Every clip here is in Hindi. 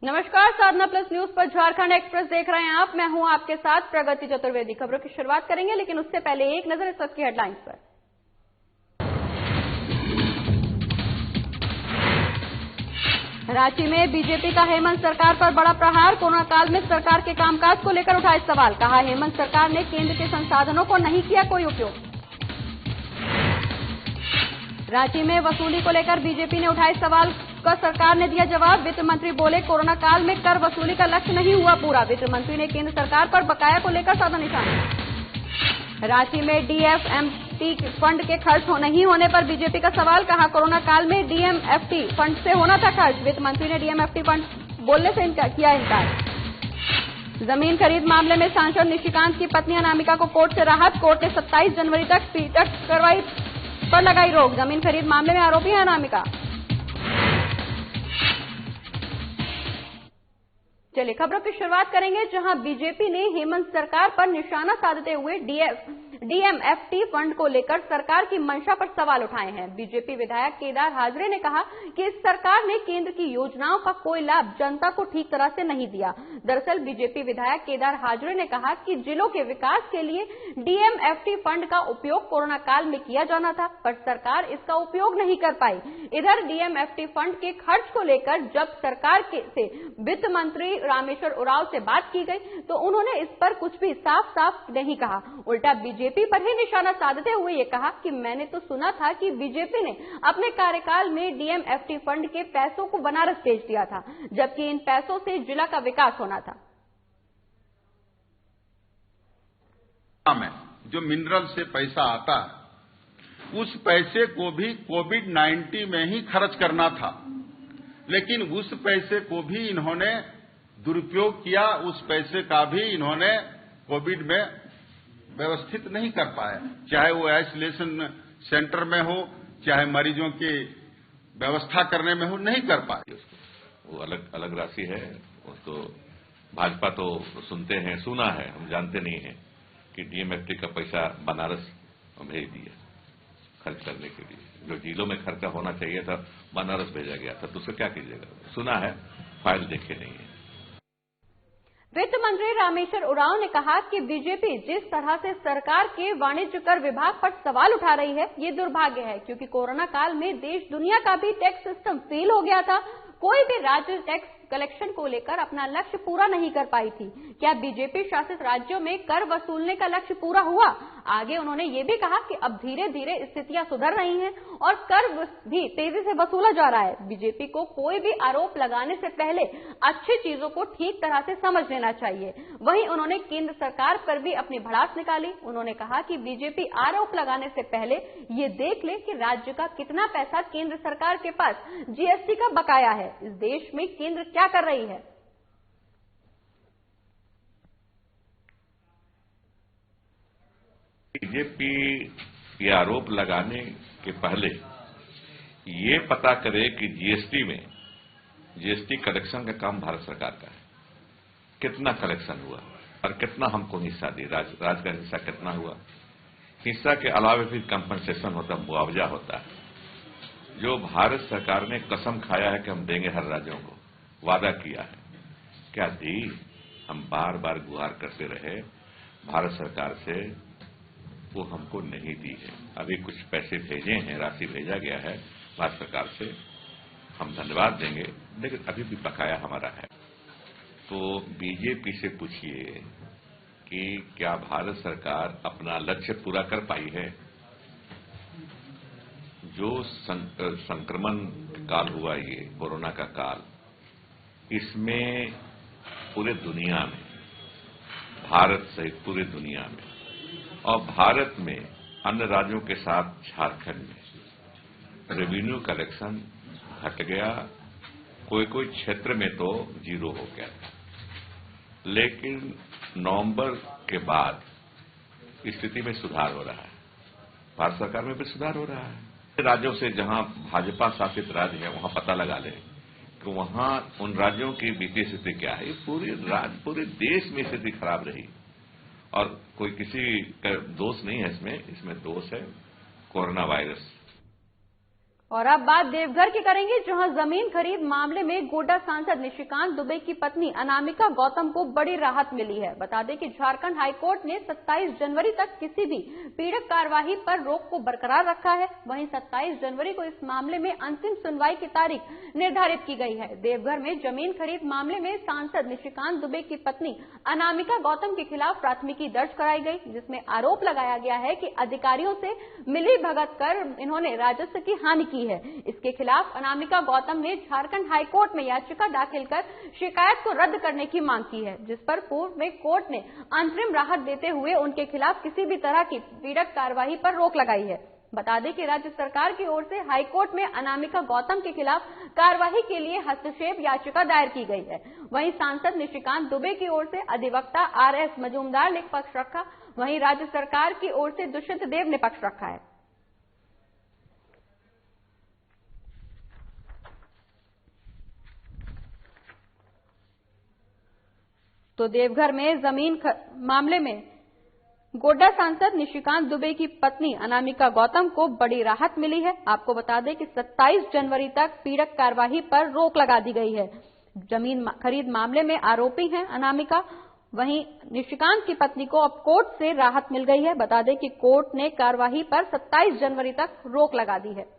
नमस्कार, साधना प्लस न्यूज पर झारखंड एक्सप्रेस देख रहे हैं आप। मैं हूं आपके साथ प्रगति चतुर्वेदी। खबरों की शुरुआत करेंगे, लेकिन उससे पहले एक नजर इस वक्त की हेडलाइंस पर। रांची में बीजेपी का हेमंत सरकार पर बड़ा प्रहार। कोरोना काल में सरकार के कामकाज को लेकर उठाए सवाल। कहा, हेमंत सरकार ने केंद्र के संसाधनों को नहीं किया कोई उपयोग। रांची में वसूली को लेकर बीजेपी ने उठाए सवाल का सरकार ने दिया जवाब। वित्त मंत्री बोले, कोरोना काल में कर वसूली का लक्ष्य नहीं हुआ पूरा। वित्त मंत्री ने केंद्र सरकार पर बकाया को लेकर साधा निशाना। रांची में डीएमएफटी फंड के खर्च नहीं होने पर बीजेपी का सवाल। कहा, कोरोना काल में डीएमएफटी फंड से होना था खर्च। वित्त मंत्री ने डीएमएफटी फंड बोलने से किया इनकार। जमीन खरीद मामले में सांसद निशिकांत की पत्नी अनामिका को कोर्ट से राहत। कोर्ट ने 27 जनवरी तक पीटक कार्रवाई पर लगाई रोक। जमीन खरीद मामले में आरोपी है अनामिका। चलिए खबरों की शुरुआत करेंगे, जहां बीजेपी ने हेमंत सरकार पर निशाना साधते हुए डीएमएफटी फंड को लेकर सरकार की मंशा पर सवाल उठाए हैं। बीजेपी विधायक केदार हाजरे ने कहा कि इस सरकार ने केंद्र की योजनाओं का कोई लाभ जनता को ठीक तरह से नहीं दिया। दरअसल बीजेपी विधायक केदार हाजरे ने कहा कि जिलों के विकास के लिए डीएमएफटी फंड का उपयोग कोरोना काल में किया जाना था, पर सरकार इसका उपयोग नहीं कर पाई। इधर डीएमएफटी फंड के खर्च को लेकर जब सरकार से वित्त मंत्री रामेश्वर उरांव से बात की गई तो उन्होंने इस पर कुछ भी साफ साफ नहीं कहा। उल्टा बीजेपी पर ही निशाना साधते हुए ये कहा कि मैंने तो सुना था कि बीजेपी ने अपने कार्यकाल में डीएमएफटी फंड के पैसों को बनारस भेज दिया था, जबकि इन पैसों से जिला का विकास होना था। जो मिनरल से पैसा आता है उस पैसे को भी कोविड-19 में ही खर्च करना था, लेकिन उस पैसे को भी इन्होंने दुरुपयोग किया। उस पैसे का भी इन्होंने कोविड में व्यवस्थित नहीं कर पाए, चाहे वो आइसोलेशन सेंटर में हो, चाहे मरीजों की व्यवस्था करने में हो, नहीं कर पाए। वो अलग अलग राशि है। वो तो भाजपा तो सुनते हैं, सुना है, हम जानते नहीं हैं कि डीएमएफटी का पैसा बनारस भेज दिया खर्च करने के लिए। जो जिलों में खर्चा होना चाहिए था बनारस भेजा गया था, तो उससे क्या कीजिएगा। सुना है, फाइल देखे नहीं है। वित्त मंत्री रामेश्वर उरांव ने कहा कि बीजेपी जिस तरह से सरकार के वाणिज्य कर विभाग पर सवाल उठा रही है, ये दुर्भाग्य है, क्योंकि कोरोना काल में देश दुनिया का भी टैक्स सिस्टम फेल हो गया था। कोई भी राज्य टैक्स कलेक्शन को लेकर अपना लक्ष्य पूरा नहीं कर पाई थी। क्या बीजेपी शासित राज्यों में कर वसूलने का लक्ष्य पूरा हुआ? आगे उन्होंने ये भी कहा कि अब धीरे धीरे स्थितियां सुधर रही हैं और कर भी तेजी से वसूला जा रहा है। बीजेपी को कोई भी आरोप लगाने से पहले अच्छी चीजों को ठीक तरह से समझ लेना चाहिए। वहीं उन्होंने केंद्र सरकार पर भी अपनी भड़ास निकाली। उन्होंने कहा कि बीजेपी आरोप लगाने से पहले ये देख ले कि राज्य का कितना पैसा केंद्र सरकार के पास जीएसटी का बकाया है। इस देश में केंद्र क्या कर रही है? बीजेपी ये आरोप लगाने के पहले ये पता करे कि जीएसटी कलेक्शन का काम भारत सरकार का है। कितना कलेक्शन हुआ और कितना हमको हिस्सा दी, राज्य का हिस्सा कितना हुआ। हिस्सा के अलावा भी कंपनसेशन होता, मुआवजा होता है, जो भारत सरकार ने कसम खाया है कि हम देंगे हर राज्यों को, वादा किया है। क्या दी? हम बार बार गुहार करते रहे भारत सरकार से, वो हमको नहीं दी है। अभी कुछ पैसे भेजे हैं, राशि भेजा गया है भारत सरकार से, हम धन्यवाद देंगे, लेकिन अभी भी बकाया हमारा है। तो बीजेपी से पूछिए कि क्या भारत सरकार अपना लक्ष्य पूरा कर पाई है। जो संक्रमण काल हुआ, ये कोरोना का काल, इसमें पूरे दुनिया में, भारत सहित पूरी दुनिया में और भारत में अन्य राज्यों के साथ झारखंड में रेवेन्यू कलेक्शन घट गया। कोई कोई क्षेत्र में तो जीरो हो गया, लेकिन नवंबर के बाद स्थिति में सुधार हो रहा है। भारत सरकार में भी सुधार हो रहा है। राज्यों से जहां भाजपा शासित राज्य है वहां पता लगा लें कि वहां उन राज्यों की वित्तीय स्थिति क्या है। पूरे देश में स्थिति खराब रही और कोई किसी का दोष नहीं है इसमें दोष है कोरोना वायरस। और अब बात देवघर की करेंगे, जहां जमीन खरीद मामले में गोड्डा सांसद निशिकांत दुबे की पत्नी अनामिका गौतम को बड़ी राहत मिली है। बता दें कि झारखंड हाईकोर्ट ने 27 जनवरी तक किसी भी पीड़क कार्यवाही पर रोक को बरकरार रखा है। वहीं 27 जनवरी को इस मामले में अंतिम सुनवाई की तारीख निर्धारित की गई है। देवघर में जमीन खरीद मामले में सांसद निशिकांत दुबे की पत्नी अनामिका गौतम के खिलाफ प्राथमिकी दर्ज कराई गई, जिसमें आरोप लगाया गया है कि अधिकारियों से मिलीभगत कर इन्होंने राजस्व की हानि की है। इसके खिलाफ अनामिका गौतम ने झारखंड हाईकोर्ट में याचिका दाखिल कर शिकायत को रद्द करने की मांग की है, जिस पर पूर्व में कोर्ट ने अंतरिम राहत देते हुए उनके खिलाफ किसी भी तरह की पीड़क कार्यवाही पर रोक लगाई है। बता दें कि राज्य सरकार की ओर से हाईकोर्ट में अनामिका गौतम के खिलाफ कार्यवाही के लिए हस्तक्षेप याचिका दायर की गई है। वहीं सांसद निशिकांत दुबे की ओर से अधिवक्ता RS मजूमदार ने पक्ष रखा, वहीं राज्य सरकार की ओर से दुष्यंत देव ने पक्ष रखा है। तो देवघर में जमीन मामले में गोड्डा सांसद निशिकांत दुबे की पत्नी अनामिका गौतम को बड़ी राहत मिली है। आपको बता दें कि 27 जनवरी तक पीड़क कार्यवाही पर रोक लगा दी गई है। जमीन खरीद मामले में आरोपी हैं अनामिका, वहीं निशिकांत की पत्नी को अब कोर्ट से राहत मिल गई है। बता दें कि कोर्ट ने कार्यवाही पर 27 जनवरी तक रोक लगा दी है।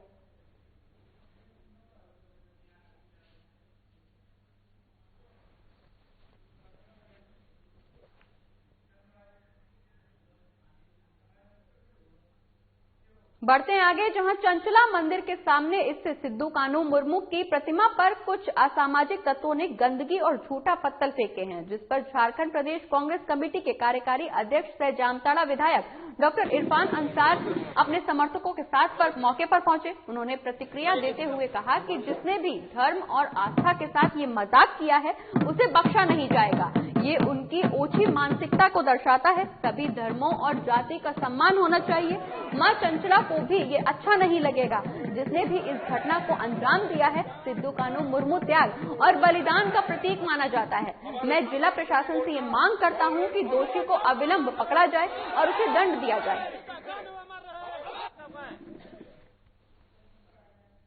बढ़ते हैं आगे, जहां चंचला मंदिर के सामने स्थित सिद्धू कान्हू मुर्मू की प्रतिमा पर कुछ असामाजिक तत्वों ने गंदगी और झूठा पत्तल फेंके हैं, जिस पर झारखंड प्रदेश कांग्रेस कमेटी के कार्यकारी अध्यक्ष सह जामताड़ा विधायक डॉक्टर इरफान अंसार अपने समर्थकों के साथ पर मौके पर पहुंचे। उन्होंने प्रतिक्रिया देते हुए कहा कि जिसने भी धर्म और आस्था के साथ ये मजाक किया है उसे बख्शा नहीं जाएगा। ये उनकी ओछी मानसिकता को दर्शाता है। सभी धर्मों और जाति का सम्मान होना चाहिए। मां चंचला को भी ये अच्छा नहीं लगेगा। जिसने भी इस घटना को अंजाम दिया है, सिद्धू कान्हू मुर्मू त्याग और बलिदान का प्रतीक माना जाता है। मैं जिला प्रशासन से ये मांग करता हूं कि दोषी को अविलंब पकड़ा जाए और उसे दंड दिया जाए।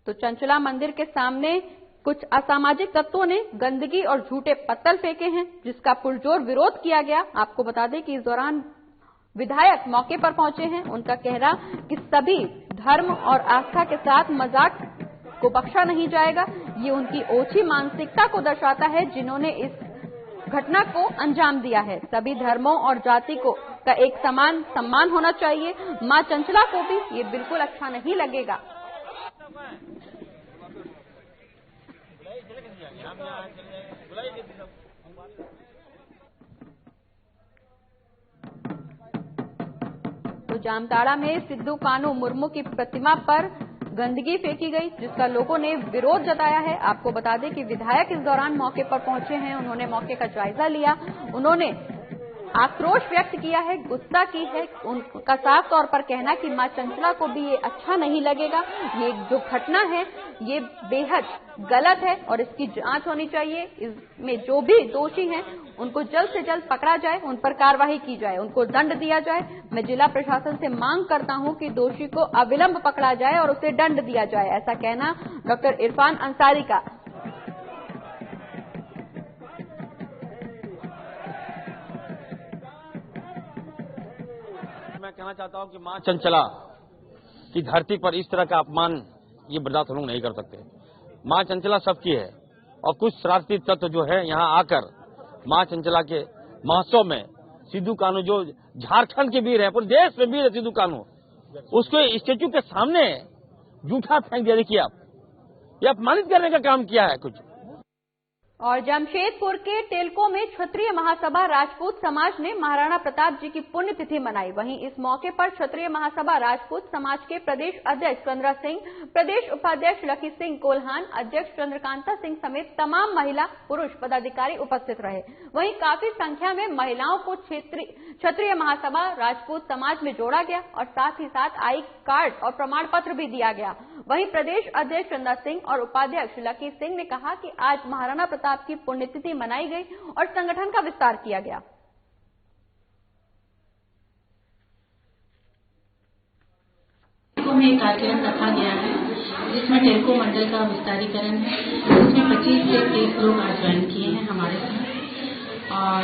तो चंचला मंदिर के सामने कुछ असामाजिक तत्वों ने गंदगी और झूठे पत्तल फेंके हैं, जिसका पुरजोर विरोध किया गया। आपको बता दें कि इस दौरान विधायक मौके पर पहुंचे हैं। उनका कहना कि सभी धर्म और आस्था के साथ मजाक को बख्शा नहीं जाएगा। ये उनकी ओछी मानसिकता को दर्शाता है जिन्होंने इस घटना को अंजाम दिया है। सभी धर्मों और जाति का एक समान सम्मान होना चाहिए। मां चंचला को भी ये बिल्कुल अच्छा नहीं लगेगा। तो जामताड़ा में सिद्धू कान्हू मुर्मू की प्रतिमा पर गंदगी फेंकी गई, जिसका लोगों ने विरोध जताया है। आपको बता दें कि विधायक इस दौरान मौके पर पहुंचे हैं। उन्होंने मौके का जायजा लिया। उन्होंने आक्रोश व्यक्त किया है, गुस्सा की है। उनका साफ तौर पर कहना कि मां चंचला को भी ये अच्छा नहीं लगेगा। ये जो घटना है ये बेहद गलत है और इसकी जांच होनी चाहिए। इसमें जो भी दोषी हैं उनको जल्द से जल्द पकड़ा जाए, उन पर कार्रवाई की जाए, उनको दंड दिया जाए। मैं जिला प्रशासन से मांग करता हूं कि दोषी को अविलंब पकड़ा जाए और उसे दंड दिया जाए। ऐसा कहना डॉक्टर इरफान अंसारी का। मैं कहना चाहता हूं कि मां चंचला की धरती पर इस तरह का अपमान ये बर्दाश्त हम लोग नहीं कर सकते। मां चंचला सबकी है और कुछ शरारती तत्व जो है यहाँ आकर मां चंचला के महोत्सव में सिद्धू कान्हू जो झारखंड के वीर है, पूरे देश में वीर है सिद्धू कान्हू, उसके स्टेचू के सामने जूठा फेंक दिया। देखिए आप, ये अपमानित करने का काम किया है कुछ। और जमशेदपुर के टेलको में क्षत्रिय महासभा राजपूत समाज ने महाराणा प्रताप जी की पुण्यतिथि मनाई। वहीं इस मौके पर क्षत्रिय महासभा राजपूत समाज के प्रदेश अध्यक्ष चंद्रा सिंह, प्रदेश उपाध्यक्ष लकी सिंह कोल्हान, अध्यक्ष चंद्रकांता सिंह समेत तमाम महिला पुरुष पदाधिकारी उपस्थित रहे। वहीं काफी संख्या में महिलाओं को क्षत्रिय महासभा राजपूत समाज में जोड़ा गया और साथ ही साथ आई कार्ड और प्रमाण पत्र भी दिया गया। वहीं प्रदेश अध्यक्ष चंद्रा सिंह और उपाध्यक्ष लकी सिंह ने कहा कि आज महाराणा प्रताप की पुण्यतिथि मनाई गई और संगठन का विस्तार किया गया। में कार्यक्रम रखा गया है जिसमें टेल्को मंडल का विस्तारीकरण है, जिसमें 25 से 30 लोग आज ज्वाइन किए हैं हमारे साथ। और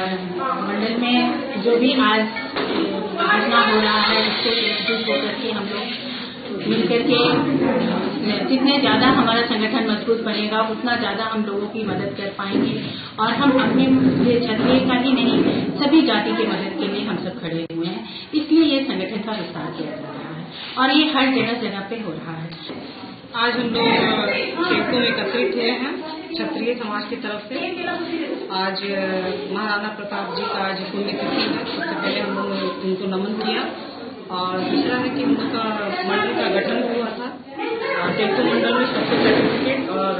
मंडल में जो भी आज घटना हो रहा है उसको एकजुट होकर के हम लोग मिलकर के जितने ज़्यादा हमारा संगठन मजबूत बनेगा उतना ज़्यादा हम लोगों की मदद कर पाएंगे। और हम अपने क्षत्रिय का ही नहीं, सभी जाति की मदद के लिए हम सब खड़े हुए हैं। इसलिए ये संगठन का विस्तार किया जा रहा है और ये हर जगह जगह पे हो रहा है। आज हम लोग टेल्को में एकत्रित हुए हैं क्षत्रिय समाज की तरफ से। आज महाराणा प्रताप जी का आज पुण्यतिथि है। सबसे पहले हम लोगों ने उनको नमन किया और दूसरा है कि उनका मंडल का गठन हुआ था। टेल्को मंडल में सबको सर्टिफिकेट और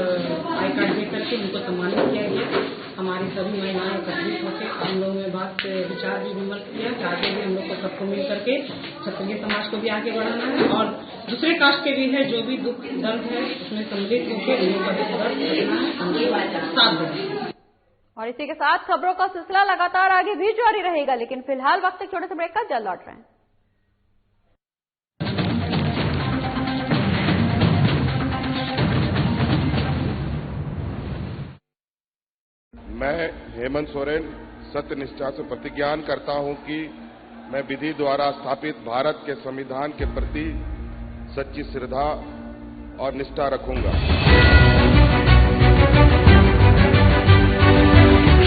आई कार्ड दे करके उनको सम्मानित किया गया। हमारी सभी महिलाएं एकत्रित होकर हम लोगों ने बात विचार भी विमर्श किया कि आगे भी हम लोग को सबको मिल करके क्षत्रिय समाज को भी आगे बढ़ाना है और दूसरे कास्ट के भी है जो भी दुख दर्द है उसमें सम्मिलित होकर उन लोगों का भी दर्द रखना है, उनके साथ देना है। और इसी के साथ खबरों का सिलसिला लगातार आगे भी जारी रहेगा, लेकिन फिलहाल वक्त एक छोटे से ब्रेक का जल्द लौट रहे हैं। मैं हेमंत सोरेन सत्यनिष्ठा से प्रतिज्ञान करता हूं कि मैं विधि द्वारा स्थापित भारत के संविधान के प्रति सच्ची श्रद्धा और निष्ठा रखूंगा।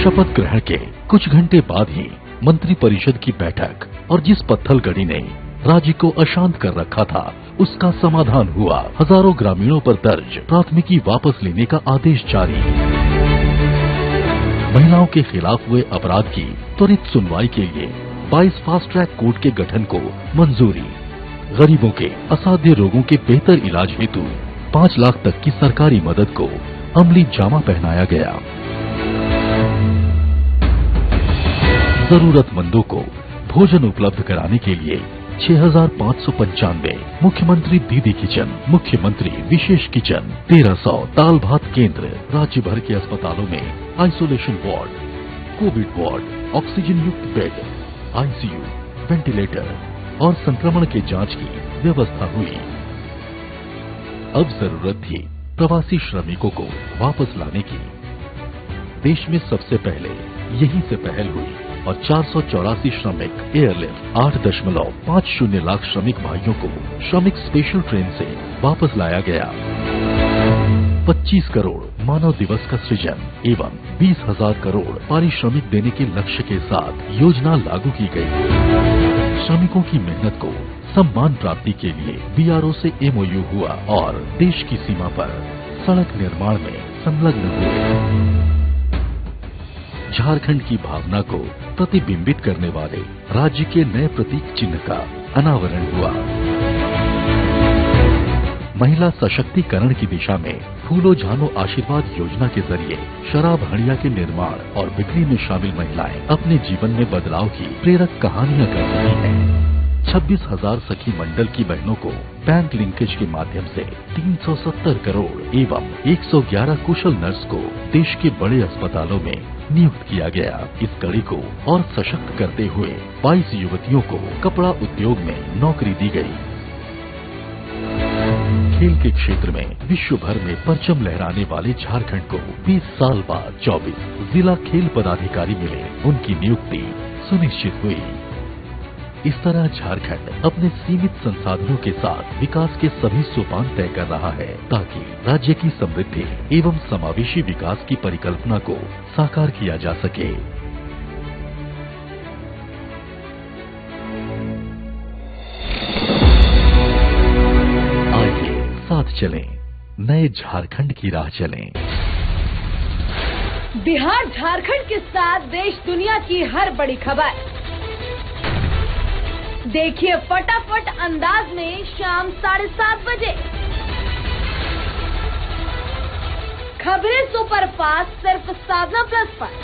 शपथ ग्रहण के कुछ घंटे बाद ही मंत्रिपरिषद की बैठक और जिस पत्थलगड़ी ने राज्य को अशांत कर रखा था उसका समाधान हुआ। हजारों ग्रामीणों पर दर्ज प्राथमिकी वापस लेने का आदेश जारी। महिलाओं के खिलाफ हुए अपराध की त्वरित सुनवाई के लिए 22 फास्ट ट्रैक कोर्ट के गठन को मंजूरी। गरीबों के असाध्य रोगों के बेहतर इलाज हेतु 5 लाख तक की सरकारी मदद को अमली जामा पहनाया गया। जरूरतमंदों को भोजन उपलब्ध कराने के लिए 6,595 मुख्यमंत्री दीदी किचन, मुख्यमंत्री विशेष किचन, 1300 दाल भात केंद्र, राज्य भर के अस्पतालों में isolation ward, Covid ward, oxygen युक्त बेड, आईसीयू, वेंटिलेटर और संक्रमण के जांच की व्यवस्था हुई। अब जरूरत थी प्रवासी श्रमिकों को वापस लाने की। देश में सबसे पहले यहीं से पहल हुई और 484 श्रमिक एयरलिफ्ट 8.50 लाख श्रमिक भाइयों को श्रमिक स्पेशल ट्रेन से वापस लाया गया। 25 करोड़ मानव दिवस का सृजन एवं 20,000 करोड़ पारिश्रमिक देने के लक्ष्य के साथ योजना लागू की गई। श्रमिकों की मेहनत को सम्मान प्राप्ति के लिए बीआरओ से एमओयू हुआ और देश की सीमा पर सड़क निर्माण में संलग्न हुए। झारखंड की भावना को प्रतिबिंबित करने वाले राज्य के नए प्रतीक चिन्ह का अनावरण हुआ। महिला सशक्तिकरण की दिशा में फूलो झानो आशीर्वाद योजना के जरिए शराब हड़िया के निर्माण और बिक्री में शामिल महिलाएं अपने जीवन में बदलाव की प्रेरक कहानियां कर रही हैं। 26,000 सखी मंडल की बहनों को बैंक लिंकेज के माध्यम से 370 करोड़ एवं 111 कुशल नर्स को देश के बड़े अस्पतालों में नियुक्त किया गया। इस कड़ी को और सशक्त करते हुए 22 युवतियों को कपड़ा उद्योग में नौकरी दी गई। खेल के क्षेत्र में विश्व भर में परचम लहराने वाले झारखंड को 20 साल बाद 24 जिला खेल पदाधिकारी मिले, उनकी नियुक्ति सुनिश्चित हुई। इस तरह झारखंड अपने सीमित संसाधनों के साथ विकास के सभी सोपान तय कर रहा है ताकि राज्य की समृद्धि एवं समावेशी विकास की परिकल्पना को साकार किया जा सके। आइए साथ चलें, नए झारखंड की राह चलें। बिहार झारखंड के साथ देश दुनिया की हर बड़ी खबर देखिए फटाफट अंदाज में शाम 7:30 बजे। खबरें सुपरफास्ट सिर्फ साधना प्लस पर।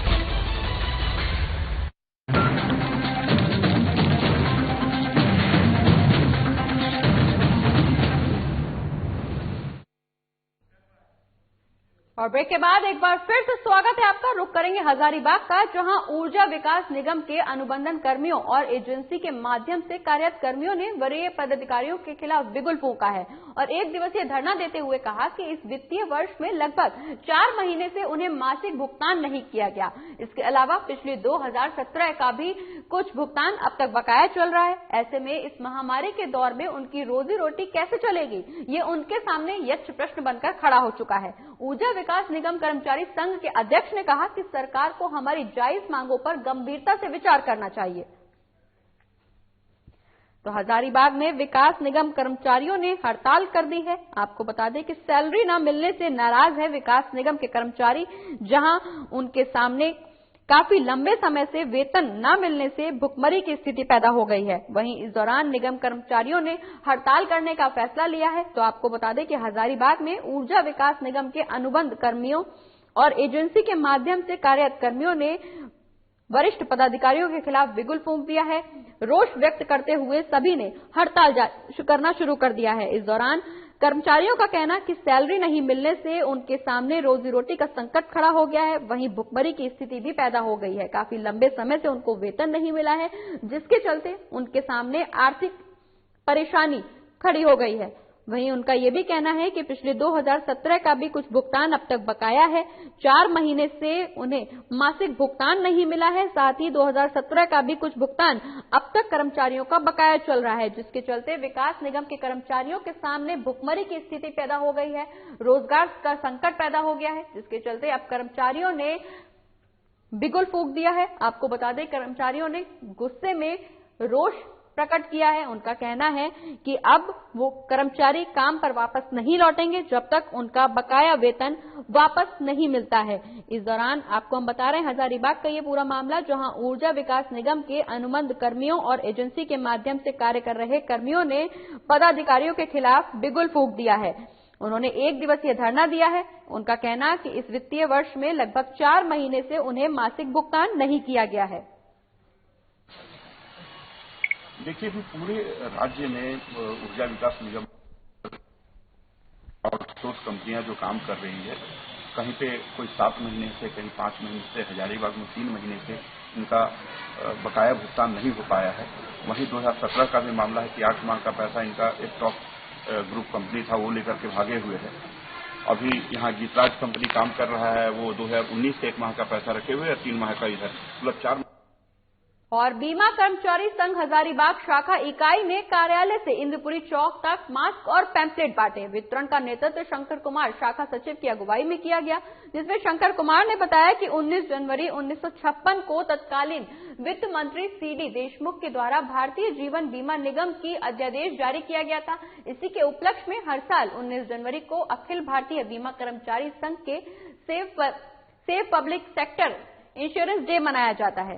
और ब्रेक के बाद एक बार फिर से स्वागत है आपका। रुक करेंगे हजारीबाग का, जहां ऊर्जा विकास निगम के अनुबंधन कर्मियों और एजेंसी के माध्यम से कार्यरत कर्मियों ने वरीय पदाधिकारियों के खिलाफ बिगुल फूंका है और एक दिवसीय धरना देते हुए कहा कि इस वित्तीय वर्ष में लगभग 4 महीने से उन्हें मासिक भुगतान नहीं किया गया। इसके अलावा पिछले 2017 का भी कुछ भुगतान अब तक बकाया चल रहा है। ऐसे में इस महामारी के दौर में उनकी रोजी रोटी कैसे चलेगी, ये उनके सामने यक्ष प्रश्न बनकर खड़ा हो चुका है। ऊर्जा विकास निगम कर्मचारी संघ के अध्यक्ष ने कहा कि सरकार को हमारी जायज मांगों पर गंभीरता से विचार करना चाहिए। तो हजारीबाग में विकास निगम कर्मचारियों ने हड़ताल कर दी है। आपको बता दें कि सैलरी न मिलने से नाराज है विकास निगम के कर्मचारी, जहां उनके सामने काफी लंबे समय से वेतन न मिलने से भुखमरी की स्थिति पैदा हो गई है। वहीं इस दौरान निगम कर्मचारियों ने हड़ताल करने का फैसला लिया है। तो आपको बता दें कि हजारीबाग में ऊर्जा विकास निगम के अनुबंध कर्मियों और एजेंसी के माध्यम से कार्यरत कर्मियों ने वरिष्ठ पदाधिकारियों के खिलाफ बिगुल फूंक दिया है। रोष व्यक्त करते हुए सभी ने हड़ताल करना शुरू कर दिया है। इस दौरान कर्मचारियों का कहना कि सैलरी नहीं मिलने से उनके सामने रोजी रोटी का संकट खड़ा हो गया है। वहीं भुखमरी की स्थिति भी पैदा हो गई है। काफी लंबे समय से उनको वेतन नहीं मिला है, जिसके चलते उनके सामने आर्थिक परेशानी खड़ी हो गई है। वहीं उनका ये भी कहना है कि पिछले 2017 का भी कुछ भुगतान अब तक बकाया है। 4 महीने से उन्हें मासिक भुगतान नहीं मिला है। साथ ही 2017 का भी कुछ भुगतान अब तक कर्मचारियों का बकाया चल रहा है, जिसके चलते विकास निगम के कर्मचारियों के सामने भुखमरी की स्थिति पैदा हो गई है। रोजगार का संकट पैदा हो गया है, जिसके चलते अब कर्मचारियों ने बिगुल फूंक दिया है। आपको बता दें, कर्मचारियों ने गुस्से में रोष प्रकट किया है। उनका कहना है कि अब वो कर्मचारी काम पर वापस नहीं लौटेंगे जब तक उनका बकाया वेतन वापस नहीं मिलता है। इस दौरान आपको हम बता रहे हैं हजारीबाग का ये पूरा मामला, जहां ऊर्जा विकास निगम के अनुबंध कर्मियों और एजेंसी के माध्यम से कार्य कर रहे कर्मियों ने पदाधिकारियों के खिलाफ बिगुल फूंक दिया है। उन्होंने एक दिवसीय धरना दिया है। उनका कहना कि इस वित्तीय वर्ष में लगभग 4 महीने से उन्हें मासिक भुगतान नहीं किया गया है। देखिए, अभी पूरे राज्य में ऊर्जा विकास निगम और सोर्स कंपनियां जो काम कर रही है, कहीं पे कोई 7 महीने से, कहीं 5 महीने से, हजारीबाग में 3 महीने से इनका बकाया भुगतान नहीं हो पाया है। वहीं 2017 का भी मामला है कि 8 माह का पैसा इनका एक टॉप ग्रुप कंपनी था, वो लेकर के भागे हुए है। अभी यहाँ गीतराज कंपनी काम कर रहा है, वो 2019 से 1 माह का पैसा रखे हुए है, 3 माह का इधर, मतलब 4 और बीमा कर्मचारी संघ हजारीबाग शाखा इकाई ने कार्यालय से इंद्रपुरी चौक तक मास्क और पैम्पलेट बांटे। वितरण का नेतृत्व शंकर कुमार शाखा सचिव की अगुवाई में किया गया, जिसमें शंकर कुमार ने बताया कि 19 जनवरी 1956 को तत्कालीन वित्त मंत्री सीडी देशमुख के द्वारा भारतीय जीवन बीमा निगम की अध्यादेश जारी किया गया था। इसी के उपलक्ष्य में हर साल 19 जनवरी को अखिल भारतीय बीमा कर्मचारी संघ के save public sector insurance day मनाया जाता है।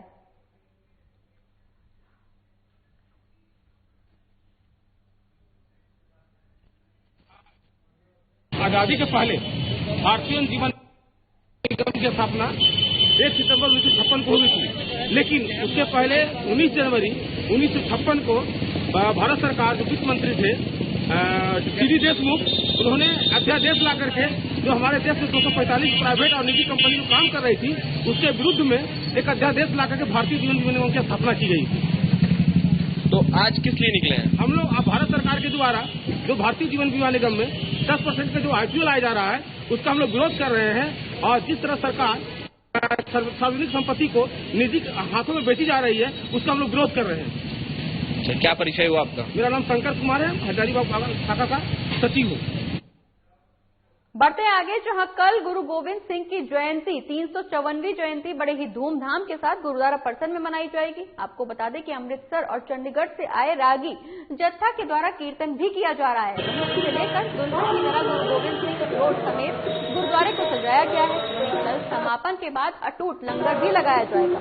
आजादी के पहले भारतीय जीवन निगम की स्थापना 1 सितंबर 1956 को हुई थी, लेकिन उसके पहले 19 जनवरी 1956 को भारत सरकार जो वित्त मंत्री थे सीडी देशमुख, उन्होंने अध्यादेश ला करके जो हमारे देश में 245 प्राइवेट और निजी कंपनी जो काम कर रही थी, उसके विरुद्ध में एक अध्यादेश ला करके भारतीय जीवन बीमा निगम की स्थापना की गई थी। तो आज किस लिए निकले हैं हम लोग? अब भारत सरकार के द्वारा जो भारतीय जीवन बीमा निगम में 10% का जो IPO लाया जा रहा है, उसका हम लोग विरोध कर रहे हैं। और जिस तरह सरकार सार्वजनिक संपत्ति को निजी हाथों में बेची जा रही है, उसका हम लोग विरोध कर रहे हैं। अच्छा, क्या परिचय हुआ आपका? मेरा नाम शंकर कुमार है, हजारीबाग शाखा का सचिव हूँ। बढ़ते आगे, जहां कल गुरु गोविंद सिंह की जयंती 354वीं जयंती बड़े ही धूमधाम के साथ गुरुद्वारा परिसर में मनाई जाएगी। आपको बता दें कि अमृतसर और चंडीगढ़ से आए रागी जत्था के द्वारा कीर्तन भी किया जा रहा है। से लेकर दुल्हन की तरह गुरु गोविंद सिंह रोड समेत गुरुद्वारे को सजाया गया है। कल समापन के बाद अटूट लंगर भी लगाया जाएगा।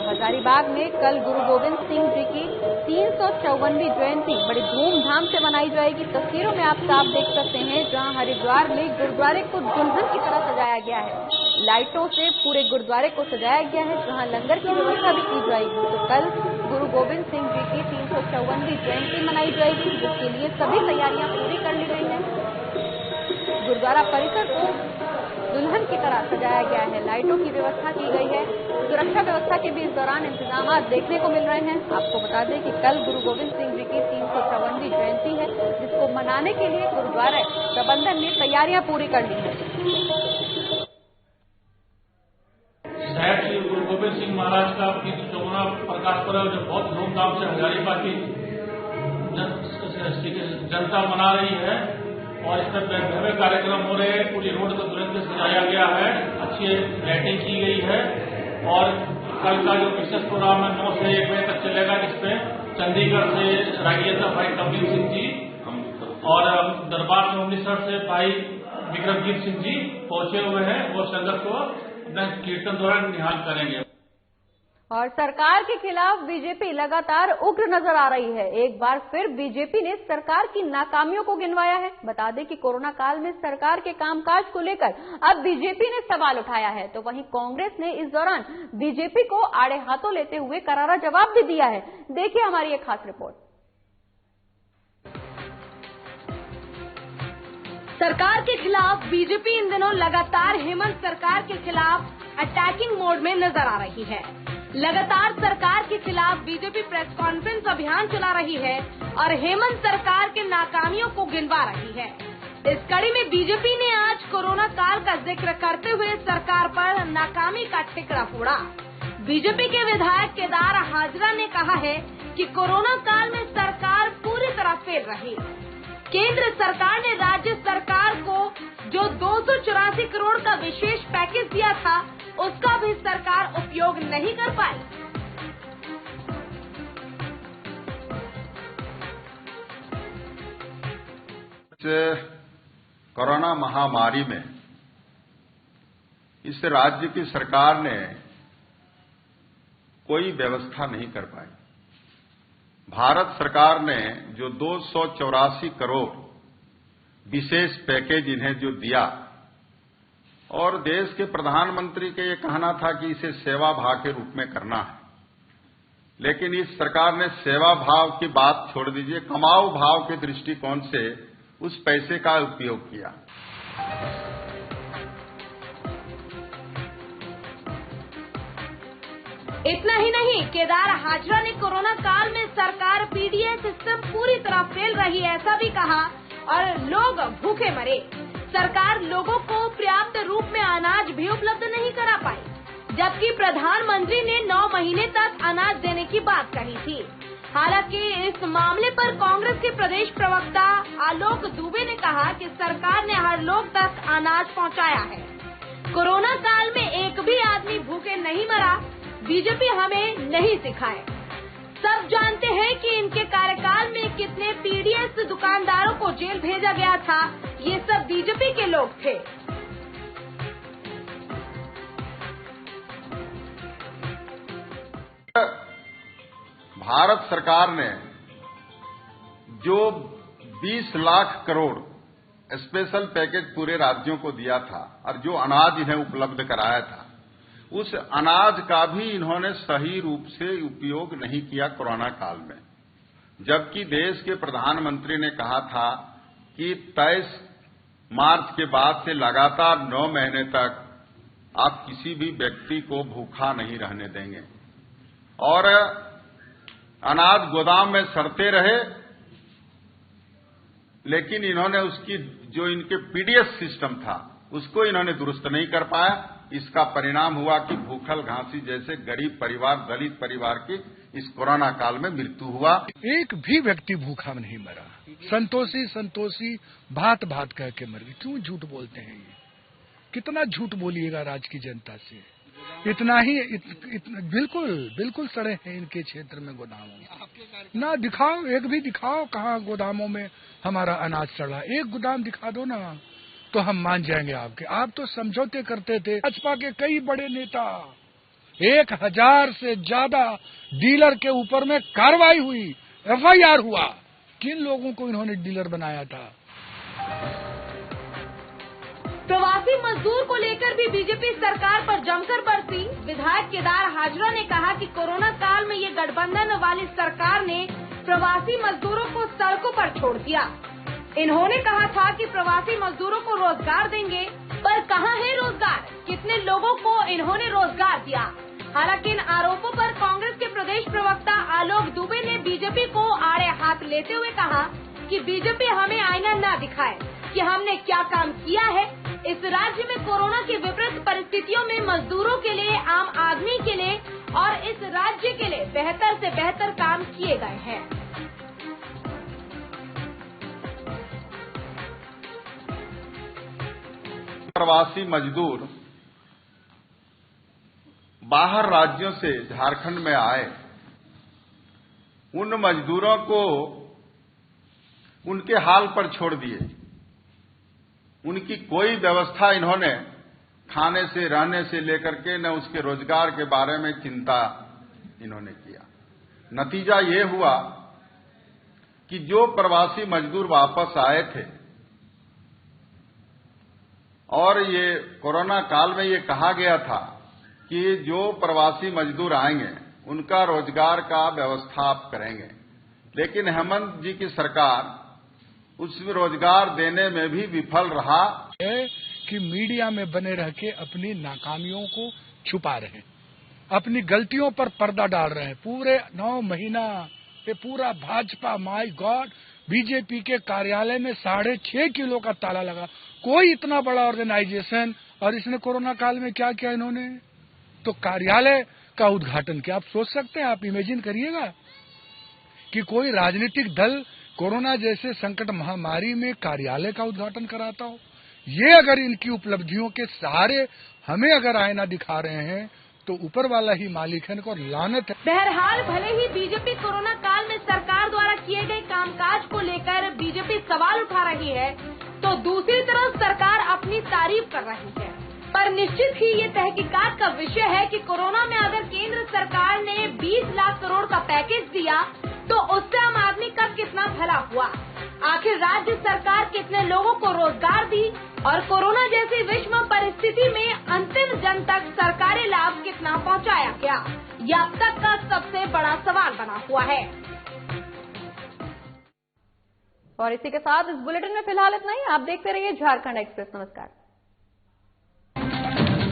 हजारीबाग में कल गुरु गोविंद सिंह जी की 354वीं जयंती बड़ी धूमधाम से मनाई जाएगी। तस्वीरों में आप साफ देख सकते हैं, जहां हरिद्वार में गुरुद्वारे को दुल्हन की तरह सजाया गया है। लाइटों से पूरे गुरुद्वारे को सजाया गया है, जहां लंगर की व्यवस्था भी की जाएगी। तो कल गुरु गोविंद सिंह जी की 354वीं जयंती मनाई जाएगी, जिसके लिए सभी तैयारियां पूरी कर ली गई हैं। गुरुद्वारा परिसर को दुल्हन की तरह सजाया गया है, लाइटों की व्यवस्था की गई है। सुरक्षा व्यवस्था के भी इस दौरान इंतजाम देखने को मिल रहे हैं। आपको बता दें कि कल गुरु गोविंद सिंह जी की 354वीं जयंती है, जिसको मनाने के लिए गुरुद्वारा प्रबंधन ने तैयारियां पूरी कर ली हैं। साहेब श्री गुरु गोविंद सिंह महाराज का 354वां प्रकाश पर्व जो बहुत धूमधाम से हजारीबाग की जनता मना रही है और इसमें भव्य कार्यक्रम हो रहे हैं। पूरी रोड को तुरंत सजाया गया है, अच्छी लाइटिंग की गई है और कल का जो विशेष प्रोग्राम है 9 से 1 बजे तक चलेगा, जिसमें चंडीगढ़ से रागियता भाई कमलीन सिंह जी और दरबार में अमृतसर से भाई विक्रमजीत सिंह जी पहुंचे हुए हैं। वो संगत को अपने कीर्तन द्वारा निहाल करेंगे। और सरकार के खिलाफ बीजेपी लगातार उग्र नजर आ रही है। एक बार फिर बीजेपी ने सरकार की नाकामियों को गिनवाया है। बता दें कि कोरोना काल में सरकार के कामकाज को लेकर अब बीजेपी ने सवाल उठाया है, तो वहीं कांग्रेस ने इस दौरान बीजेपी को आड़े हाथों लेते हुए करारा जवाब भी दिया है। देखिए हमारी एक खास रिपोर्ट। सरकार के खिलाफ बीजेपी इन दिनों लगातार हेमंत सरकार के खिलाफ अटैकिंग मोड में नजर आ रही है। लगातार सरकार के खिलाफ बीजेपी प्रेस कॉन्फ्रेंस अभियान चला रही है और हेमंत सरकार के नाकामियों को गिनवा रही है। इस कड़ी में बीजेपी ने आज कोरोना काल का जिक्र करते हुए सरकार पर नाकामी का ठिकरा फोड़ा। बीजेपी के विधायक केदार हाजरा ने कहा है कि कोरोना काल में सरकार पूरी तरह फेल रही। केंद्र सरकार ने राज्य सरकार को जो 284 करोड़ का विशेष पैकेज दिया था, उसका भी सरकार उपयोग नहीं कर पाई। कोरोना महामारी में इस राज्य की सरकार ने कोई व्यवस्था नहीं कर पाई। भारत सरकार ने जो 284 करोड़ विशेष पैकेज इन्हें जो दिया, और देश के प्रधानमंत्री का ये कहना था कि इसे सेवा भाव के रूप में करना है, लेकिन इस सरकार ने सेवा भाव की बात छोड़ दीजिए, कमाऊ भाव के दृष्टिकोण से उस पैसे का उपयोग किया। इतना ही नहीं, केदार हाजरा ने कोरोना काल में सरकार पीडीएस सिस्टम पूरी तरह फेल रही ऐसा भी कहा और लोग भूखे मरे। सरकार लोगों को पर्याप्त रूप में अनाज भी उपलब्ध नहीं करा पाई, जबकि प्रधानमंत्री ने 9 महीने तक अनाज देने की बात कही थी। हालांकि इस मामले पर कांग्रेस के प्रदेश प्रवक्ता आलोक दुबे ने कहा कि सरकार ने हर लोग तक अनाज पहुंचाया है। कोरोना काल में एक भी आदमी भूखे नहीं मरा, बीजेपी हमें नहीं सिखाए। सब जानते हैं कि इनके कार्यकाल में कितने पीडीएस दुकानदारों को जेल भेजा गया था, ये सब बीजेपी के लोग थे। भारत सरकार ने जो 20 लाख करोड़ स्पेशल पैकेज पूरे राज्यों को दिया था और जो अनाज इन्हें उपलब्ध कराया था, उस अनाज का भी इन्होंने सही रूप से उपयोग नहीं किया कोरोना काल में। जबकि देश के प्रधानमंत्री ने कहा था कि 23 मार्च के बाद से लगातार 9 महीने तक आप किसी भी व्यक्ति को भूखा नहीं रहने देंगे, और अनाज गोदाम में सड़ते रहे, लेकिन इन्होंने उसकी जो इनके पीडीएस सिस्टम था उसको इन्होंने दुरुस्त नहीं कर पाया। इसका परिणाम हुआ कि भूखल घासी जैसे गरीब परिवार, दलित परिवार की इस कोरोना काल में मृत्यु हुआ। एक भी व्यक्ति भूखा नहीं मरा। संतोषी संतोषी भात भात कह के मर गए। क्यों झूठ बोलते हैं ये? कितना झूठ बोलिएगा राज्य की जनता से? इतना ही बिल्कुल सड़े हैं इनके क्षेत्र में गोदामों। ना दिखाओ, एक भी दिखाओ कहाँ गोदामों में हमारा अनाज सड़ा। एक गोदाम दिखा दो ना, तो हम मान जाएंगे आपके। आप तो समझौते करते थे। भाजपा के कई बड़े नेता, 1000 से ज्यादा डीलर के ऊपर में कार्रवाई हुई, एफआईआर हुआ। किन लोगों को इन्होंने डीलर बनाया था? प्रवासी प्रवासी मजदूर को लेकर भी बीजेपी सरकार पर जमकर बरसी। विधायक केदार हाजरा ने कहा कि कोरोना काल में ये गठबंधन वाली सरकार ने प्रवासी मजदूरों को सड़कों पर छोड़ दिया। इन्होंने कहा था कि प्रवासी मजदूरों को रोजगार देंगे, पर कहाँ है रोजगार? कितने लोगों को इन्होंने रोजगार दिया? हालांकि इन आरोपों पर कांग्रेस के प्रदेश प्रवक्ता आलोक दुबे ने बीजेपी को आड़े हाथ लेते हुए कहा कि बीजेपी हमें आईना न दिखाए कि हमने क्या काम किया है। इस राज्य में कोरोना की विपरीत परिस्थितियों में मजदूरों के लिए, आम आदमी के लिए और इस राज्य के लिए बेहतर से बेहतर काम किए गए हैं। प्रवासी मजदूर बाहर राज्यों से झारखंड में आए, उन मजदूरों को उनके हाल पर छोड़ दिए। उनकी कोई व्यवस्था इन्होंने खाने से, रहने से लेकर के न उसके रोजगार के बारे में चिंता इन्होंने किया। नतीजा ये हुआ कि जो प्रवासी मजदूर वापस आए थे और ये कोरोना काल में ये कहा गया था कि जो प्रवासी मजदूर आएंगे उनका रोजगार का व्यवस्था आप करेंगे, लेकिन हेमंत जी की सरकार उस रोजगार देने में भी विफल रहा है कि मीडिया में बने रह के अपनी नाकामियों को छुपा रहे हैं, अपनी गलतियों पर पर्दा डाल रहे हैं। पूरे 9 महीना पे पूरा भाजपा, माय गॉड, बीजेपी के कार्यालय में 6.5 किलो का ताला लगा। कोई इतना बड़ा ऑर्गेनाइजेशन, और इसने कोरोना काल में क्या किया इन्होंने? तो कार्यालय का उद्घाटन किया। आप सोच सकते हैं, आप इमेजिन करिएगा कि कोई राजनीतिक दल कोरोना जैसे संकट महामारी में कार्यालय का उद्घाटन कराता हो। ये अगर इनकी उपलब्धियों के सहारे हमें अगर आईना दिखा रहे हैं तो ऊपर वाला ही मालिक है, इनको लानत है। बहरहाल भले ही बीजेपी कोरोना काल में सरकार द्वारा किए गए कामकाज को लेकर बीजेपी सवाल उठा रही है, तो दूसरी तरफ सरकार अपनी तारीफ कर रही है। पर निश्चित ही ये तहकीकात का विषय है कि कोरोना में अगर केंद्र सरकार ने 20 लाख करोड़ का पैकेज दिया तो उससे आम आदमी का कितना भला हुआ? आखिर राज्य सरकार कितने लोगों को रोजगार दी और कोरोना जैसी विषम परिस्थिति में अंतिम जन तक सरकारी लाभ कितना पहुंचाया गया? यह अब तक का सबसे बड़ा सवाल बना हुआ है। और इसी के साथ इस बुलेटिन में फिलहाल इतना ही। आप देखते रहिए झारखंड एक्सप्रेस। नमस्कार।